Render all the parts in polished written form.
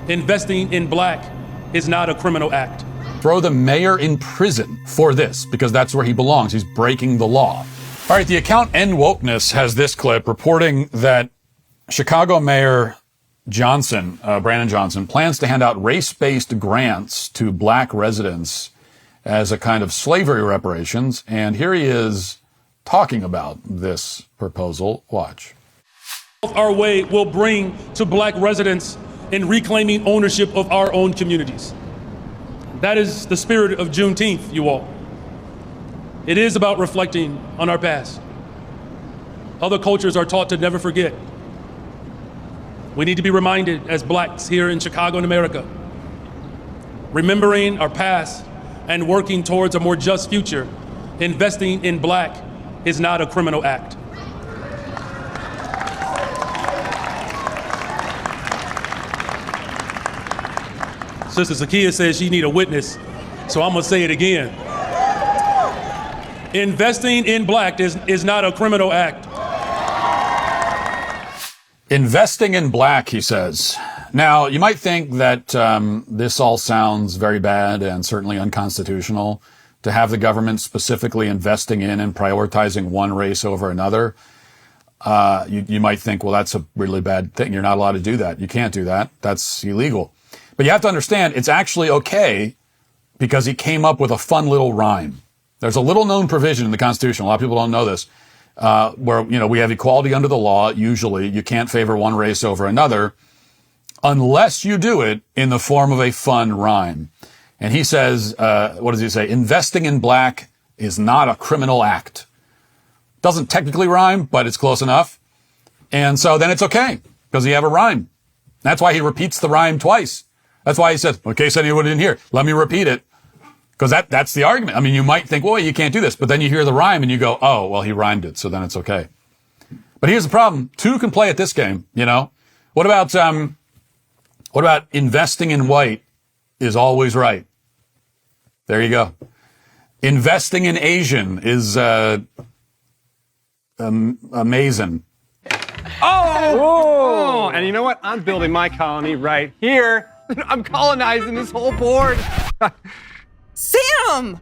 Investing in black is not a criminal act. Throw the mayor in prison for this, because that's where he belongs. He's breaking the law. All right, the account End Wokeness has this clip reporting that Chicago Mayor Johnson, Brandon Johnson, plans to hand out race-based grants to black residents as a kind of slavery reparations. And here he is talking about this proposal. Watch. Our way will bring to black residents in reclaiming ownership of our own communities. That is the spirit of Juneteenth, you all. It is about reflecting on our past. Other cultures are taught to never forget. We need to be reminded as blacks here in Chicago and America, remembering our past and working towards a more just future. Investing in black is not a criminal act. Sister Zakiya says she need a witness, so I'm gonna say it again. Investing in black is not a criminal act. Investing in black, he says. Now, you might think that this all sounds very bad and certainly unconstitutional to have the government specifically investing in and prioritizing one race over another. You might think, well, that's a really bad thing. You're not allowed to do that. You can't do that. That's illegal. But you have to understand, it's actually okay because he came up with a fun little rhyme. There's a little known provision in the Constitution. A lot of people don't know this. Where, we have equality under the law. Usually you can't favor one race over another unless you do it in the form of a fun rhyme. And he says, what does he say? Investing in black is not a criminal act. Doesn't technically rhyme, but it's close enough. And so then it's okay because you have a rhyme. That's why he repeats the rhyme twice. That's why he says, in case anyone didn't hear, let me repeat it. Because that's the argument. I mean, you might think, well, you can't do this. But then you hear the rhyme and you go, oh, well, he rhymed it. So then it's okay. But here's the problem. Two can play at this game, What about investing in white is always right? There you go. Investing in Asian is, amazing. Oh, and you know what? I'm building my colony right here. I'm colonizing this whole board. Sam!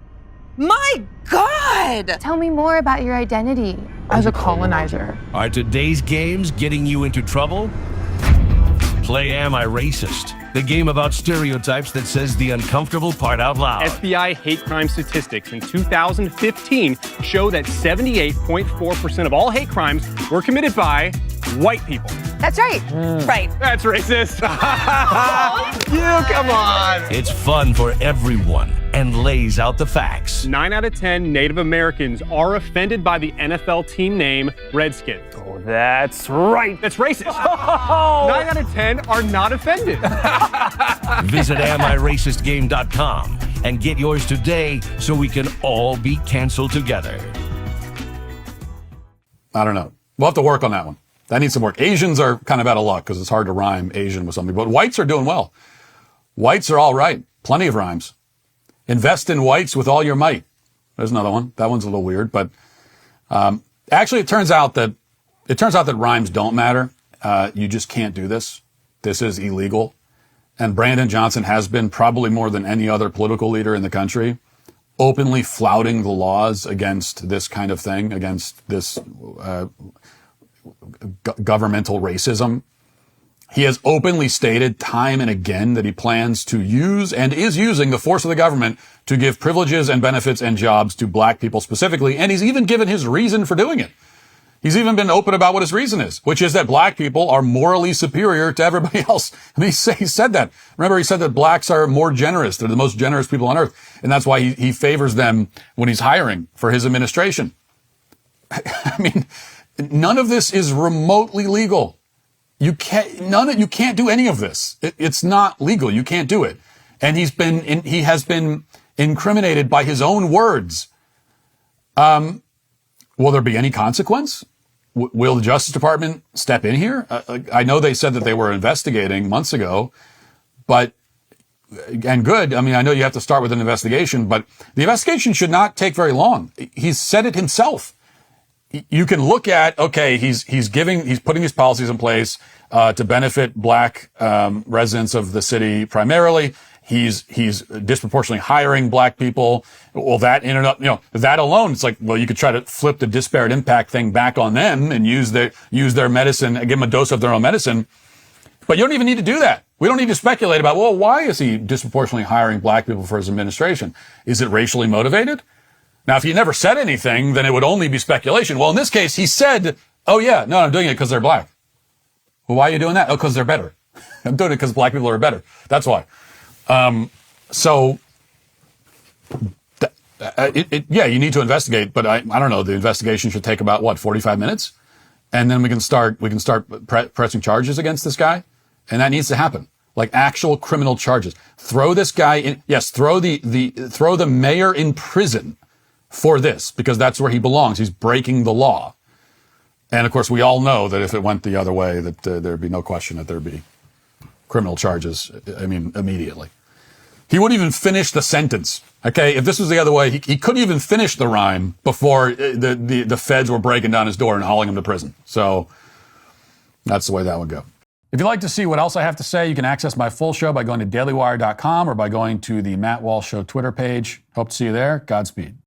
My God! Tell me more about your identity As a colonizer. Are today's games getting you into trouble? Play Am I Racist? The game about stereotypes that says the uncomfortable part out loud. FBI hate crime statistics in 2015 show that 78.4% of all hate crimes were committed by white people. That's right. Right. That's racist. Come on. It's fun for everyone and lays out the facts. 9 out of 10 Native Americans are offended by the NFL team name Redskins. Oh, that's right. That's racist. 9 out of 10 are not offended. Visit AmIRacistGame.com and get yours today so we can all be canceled together. I don't know. We'll have to work on that one. That needs some work. Asians are kind of out of luck because it's hard to rhyme Asian with something. But whites are doing well. Whites are all right. Plenty of rhymes. Invest in whites with all your might. There's another one. That one's a little weird. But actually, it turns out that rhymes don't matter. You just can't do this. This is illegal. And Brandon Johnson has been, probably more than any other political leader in the country, openly flouting the laws against this kind of thing, against this governmental racism. He has openly stated time and again that he plans to use and is using the force of the government to give privileges and benefits and jobs to black people specifically. And he's even given his reason for doing it. He's even been open about what his reason is, which is that black people are morally superior to everybody else. I mean, he said that. Remember, he said that blacks are more generous. They're the most generous people on earth. And that's why he favors them when he's hiring for his administration. I mean, none of this is remotely legal. You can't do any of this. It's not legal. You can't do it. And he has been incriminated by his own words. Will there be any consequence? Will the Justice Department step in here? I know they said that they were investigating months ago, and good. I mean, I know you have to start with an investigation, but the investigation should not take very long. He's said it himself. you can look at, okay, he's putting these policies in place to benefit black residents of the city primarily. He's disproportionately hiring black people. Well, that in and of, that alone, it's like, well, you could try to flip the disparate impact thing back on them and use their medicine and give them a dose of their own medicine. But you don't even need to do that. We don't need to speculate about, well, why is he disproportionately hiring black people for his administration? Is it racially motivated? Now, if he never said anything, then it would only be speculation. Well, in this case, he said, oh yeah, no, I'm doing it because they're black. Well, why are you doing that? Oh, because they're better. I'm doing it because black people are better. That's why. You need to investigate, but I don't know. The investigation should take about 45 minutes, and then we can start pressing charges against this guy, and that needs to happen, like actual criminal charges. Throw this guy in. Yes, throw the mayor in prison for this, because that's where he belongs. He's breaking the law, and of course, we all know that if it went the other way, that there'd be no question that there'd be criminal charges. I mean, immediately. He wouldn't even finish the sentence. Okay, if this was the other way, he couldn't even finish the rhyme before the feds were breaking down his door and hauling him to prison. So that's the way that would go. If you'd like to see what else I have to say, you can access my full show by going to dailywire.com or by going to the Matt Walsh Show Twitter page. Hope to see you there. Godspeed.